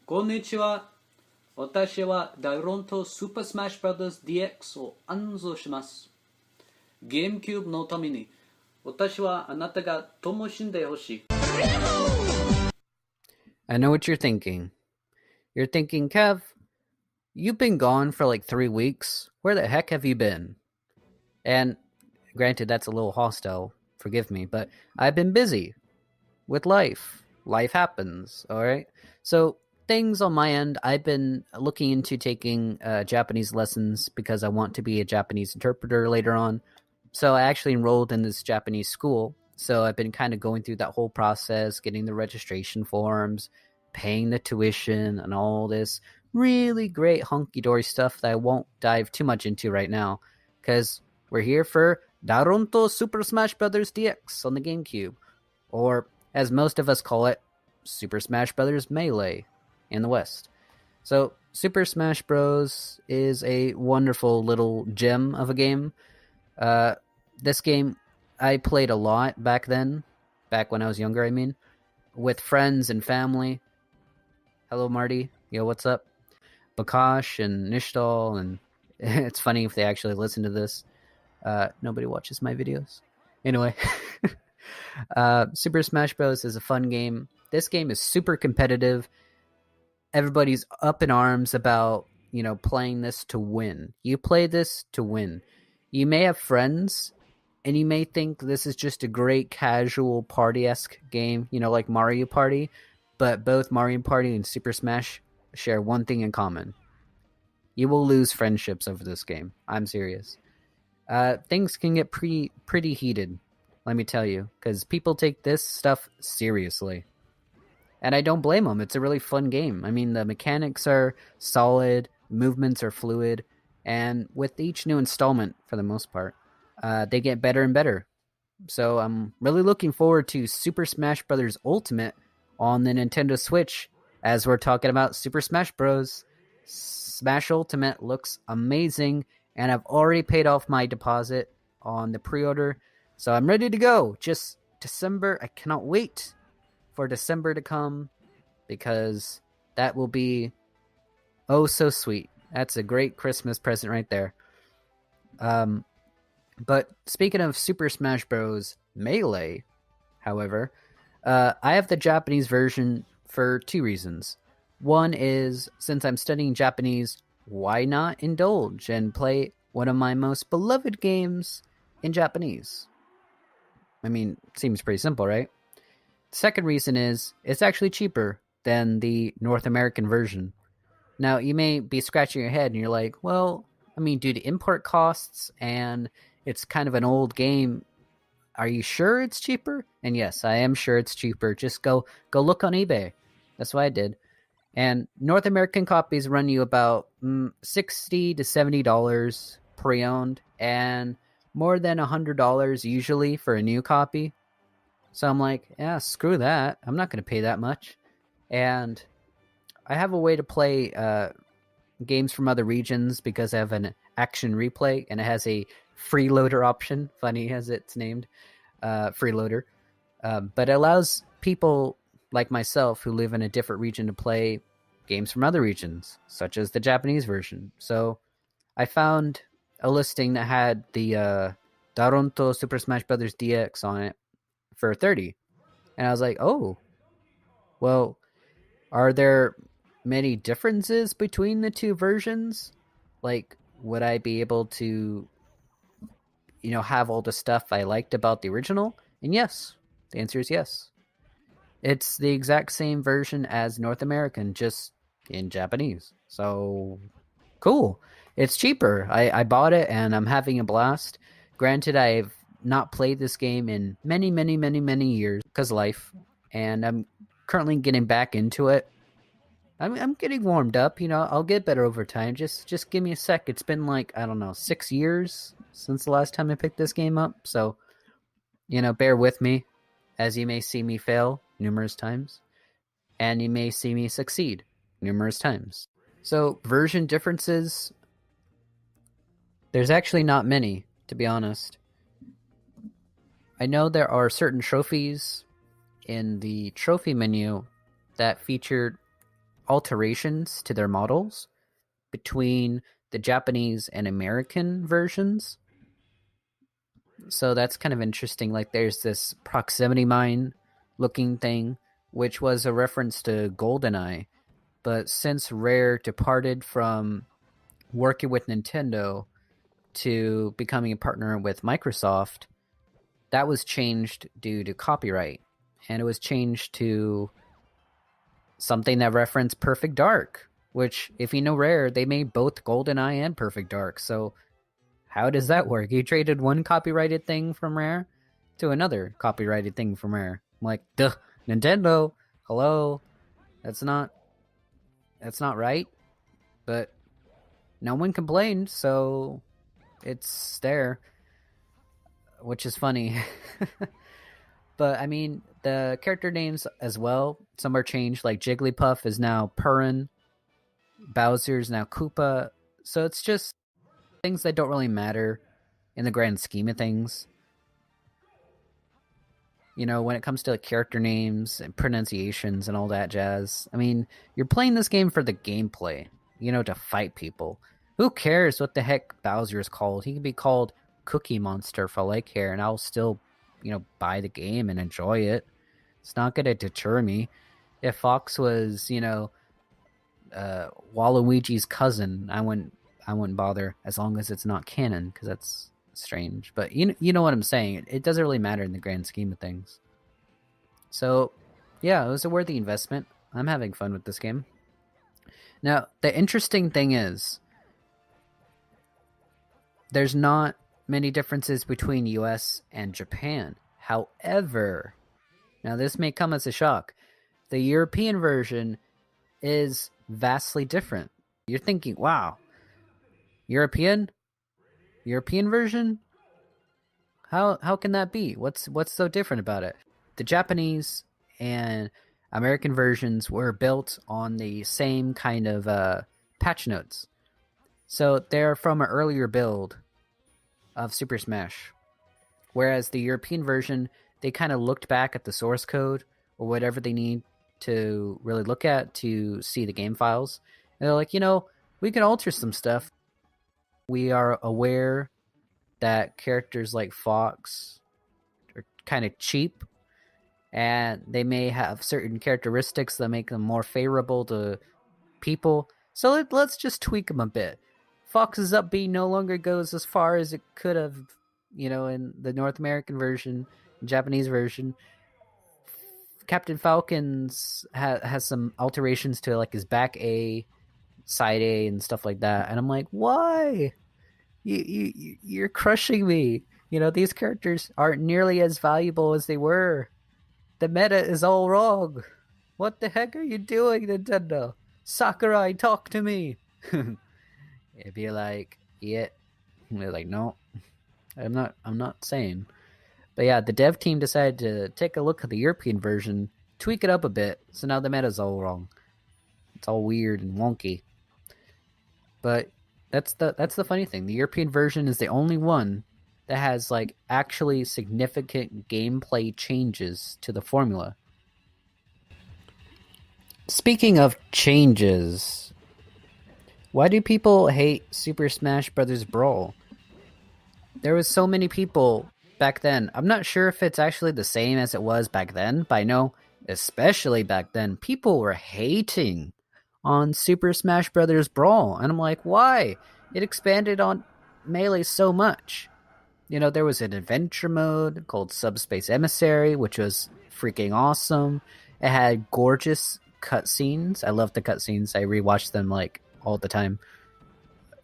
こんにちは。私はダイロンとスーパースマッシュブラザーズ DX を暗唱します。ゲームキューブのために私はあなたが楽しんでほしい。I know what you're thinking. You're thinking, Kev, you've been gone for like 3 weeks. Where the heck have you been? And granted, that's a little hostile. Forgive me, but I've been busy with life. Life happens, all right? So things on my end, I've been looking into taking Japanese lessons because I want to be a Japanese interpreter later on. So I actually enrolled in this Japanese school. So I've been kind of going through that whole process, getting the registration forms, paying the tuition, and all this really great hunky-dory stuff that I won't dive too much into right now because we're here for Daronto Super Smash Bros. DX on the GameCube, or as most of us call it, Super Smash Bros. Melee in the West. So Super Smash Bros. Is a wonderful little gem of a game. This game I played a lot back then, back when I was younger, I mean, with friends and family. Hello, Marty. Yo, what's up? Bakash and Nishtal, and it's funny if they actually listen to this. Nobody watches my videos. Anyway, Super Smash Bros. Is a fun game. This game is super competitive. Everybody's up in arms about, playing this to win. You play this to win. You may have friends, and you may think this is just a great casual party-esque game, like Mario Party, but both Mario Party and Super Smash share one thing in common. You will lose friendships over this game. I'm serious. Things can get pretty heated, let me tell you, because people take this stuff seriously. And I don't blame them. It's a really fun game. I mean, the mechanics are solid, movements are fluid, and with each new installment, for the most part, they get better and better. So I'm really looking forward to Super Smash Bros. Ultimate on the Nintendo Switch, as we're talking about Super Smash Bros. Smash Ultimate looks amazing, and I've already paid off my deposit on the pre-order, so I'm ready to go. Just December, I cannot wait for December to come, because that will be oh so sweet. That's a great Christmas present right there. But speaking of Super Smash Bros. Melee, however, I have the Japanese version for 2 reasons. One is, since I'm studying Japanese, why not indulge and play one of my most beloved games in Japanese? I mean, seems pretty simple, right? Second reason is, it's actually cheaper than the North American version. Now, you may be scratching your head and you're like, well, I mean, due to import costs and it's kind of an old game, are you sure it's cheaper? And yes, I am sure it's cheaper. Just go look on eBay. That's what I did. And North American copies run you about $60 to $70 pre-owned, and more than $100 usually for a new copy. So I'm like, yeah, screw that. I'm not going to pay that much. And I have a way to play games from other regions because I have an action replay, and it has a freeloader option. Funny as it's named, freeloader. But it allows people like myself who live in a different region to play games from other regions, such as the Japanese version. So I found a listing that had the Daronto Super Smash Bros. DX on it for $30. And I was like, oh, well, are there many differences between the 2 versions? Like, would I be able to, have all the stuff I liked about the original? And yes, the answer is yes. It's the exact same version as North American, just in Japanese. So, cool. It's cheaper. I bought it, and I'm having a blast. Granted, I've not played this game in many, many, many, many years because life, and I'm currently getting back into it. I'm getting warmed up. I'll get better over time. Just give me a sec. It's been like, I don't know, 6 years since the last time I picked this game up. So, bear with me, as you may see me fail numerous times, and you may see me succeed numerous times. So, version differences, there's actually not many, to be honest. I know there are certain trophies in the trophy menu that featured alterations to their models between the Japanese and American versions. So that's kind of interesting. Like there's this proximity mine looking thing, which was a reference to GoldenEye. But since Rare departed from working with Nintendo to becoming a partner with Microsoft, that was changed due to copyright. And it was changed to something that referenced Perfect Dark, which, if you know Rare, they made both GoldenEye and Perfect Dark. So how does that work? You traded one copyrighted thing from Rare to another copyrighted thing from Rare. I'm like, duh, Nintendo, hello, that's not right. But no one complained, so it's there, which is funny. But I mean, the character names as well, some are changed. Like Jigglypuff is now Purin, Bowser is now Koopa. So it's just things that don't really matter in the grand scheme of things. You know, when it comes to like character names and pronunciations and all that jazz. I mean, you're playing this game for the gameplay, you know, to fight people. Who cares what the heck Bowser is called? He can be called Cookie Monster for all I care, and I'll still, you know, buy the game and enjoy it. It's not going to deter me. If Fox was, you know, Waluigi's cousin, I wouldn't bother, as long as it's not canon, because that's strange. But you know what I'm saying. It doesn't really matter in the grand scheme of things. So, yeah, it was a worthy investment. I'm having fun with this game. Now, the interesting thing is, there's not many differences between US and Japan. However, now this may come as a shock, the European version is vastly different. You're thinking, wow, European version? How can that be? What's so different about it? The Japanese and American versions were built on the same kind of patch notes. So they're from an earlier build of Super Smash. Whereas the European version, they kind of looked back at the source code or whatever they need to really look at to see the game files. And they're like, you know, we can alter some stuff. We are aware that characters like Fox are kind of cheap, and they may have certain characteristics that make them more favorable to people. So let's just tweak them a bit. Fox's up B no longer goes as far as it could have, you know, in the North American version, Japanese version. Captain Falcon's has some alterations to like his back A, side A, and stuff like that. And I'm like, why? You're crushing me. You know, these characters aren't nearly as valuable as they were. The meta is all wrong. What the heck are you doing, Nintendo? Sakurai, talk to me. It'd be like, yeah. And they're like, no, I'm not saying. But yeah, the dev team decided to take a look at the European version, tweak it up a bit, so now the meta's all wrong. It's all weird and wonky. But that's the funny thing. The European version is the only one that has like actually significant gameplay changes to the formula. Speaking of changes, why do people hate Super Smash Bros. Brawl? There was so many people back then. I'm not sure if it's actually the same as it was back then, but I know, especially back then, people were hating on Super Smash Bros. Brawl. And I'm like, why? It expanded on Melee so much. You know, there was an adventure mode called Subspace Emissary, which was freaking awesome. It had gorgeous cutscenes. I love the cutscenes. I rewatch them like all the time.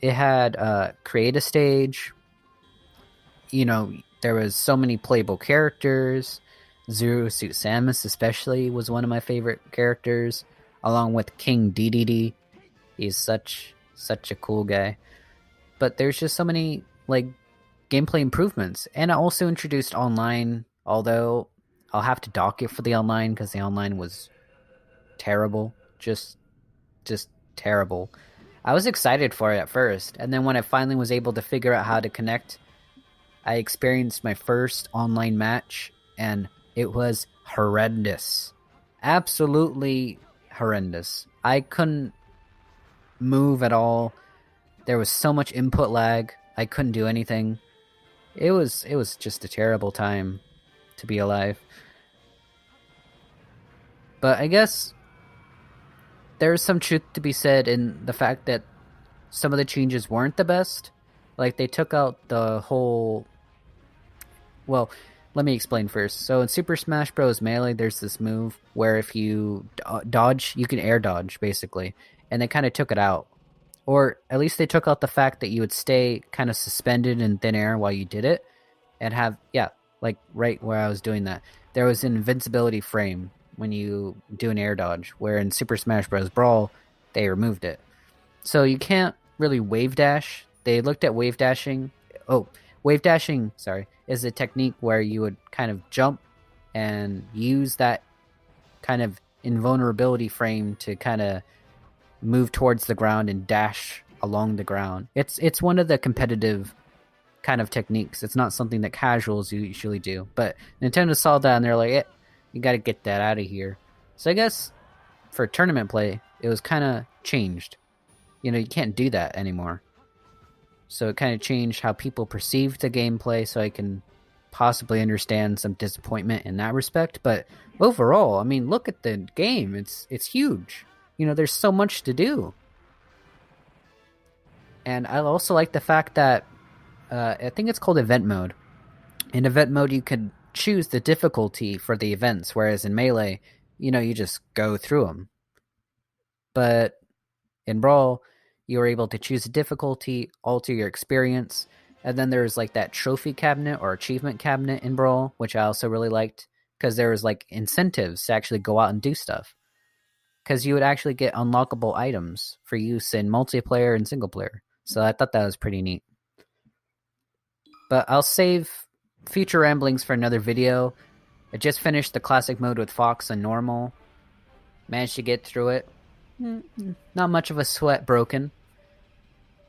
It had Create a Stage. You know, there was so many playable characters. Zero Suit Samus especially was one of my favorite characters, along with King DDD. He's such a cool guy. But there's just so many like gameplay improvements, and I also introduced online, although I'll have to dock it for the online because the online was terrible. Just terrible. I was excited for it at first, and then when I finally was able to figure out how to connect, I experienced my first online match, and it was horrendous. Absolutely horrendous. I couldn't move at all. There was so much input lag. I couldn't do anything. It was just a terrible time to be alive. But I guess there's some truth to be said in the fact that some of the changes weren't the best. Like, they took out the whole... Well, let me explain first. So in Super Smash Bros. Melee, there's this move where if you dodge, you can air dodge, basically. And they kind of took it out. Or at least they took out the fact that you would stay kind of suspended in thin air while you did it. And have, yeah, like right where I was doing that. There was an invincibility frame when you do an air dodge, where in Super Smash Bros. Brawl, they removed it. So you can't really wave dash. They looked at wave dashing. Oh, wave dashing, sorry, is a technique where you would kind of jump and use that kind of invulnerability frame to kind of move towards the ground and dash along the ground. It's one of the competitive kind of techniques. It's not something that casuals usually do. But Nintendo saw that and they're like, you got to get that out of here. So I guess for tournament play, it was kind of changed. You know, you can't do that anymore. So it kind of changed how people perceive the gameplay, so I can possibly understand some disappointment in that respect. But overall, I mean, look at the game. It's huge. You know, there's so much to do. And I also like the fact that I think it's called event mode. In event mode, you could choose the difficulty for the events, whereas in Melee, you know, you just go through them. But in Brawl, you were able to choose a difficulty, alter your experience, and then there's like that trophy cabinet or achievement cabinet in Brawl, which I also really liked, because there was like incentives to actually go out and do stuff. Because you would actually get unlockable items for use in multiplayer and single player. So I thought that was pretty neat. But I'll save future ramblings for another video. I just finished the classic mode with Fox on normal. Managed to get through it. Not much of a sweat broken.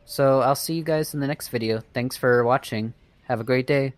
So I'll see you guys in the next video. Thanks for watching. Have a great day.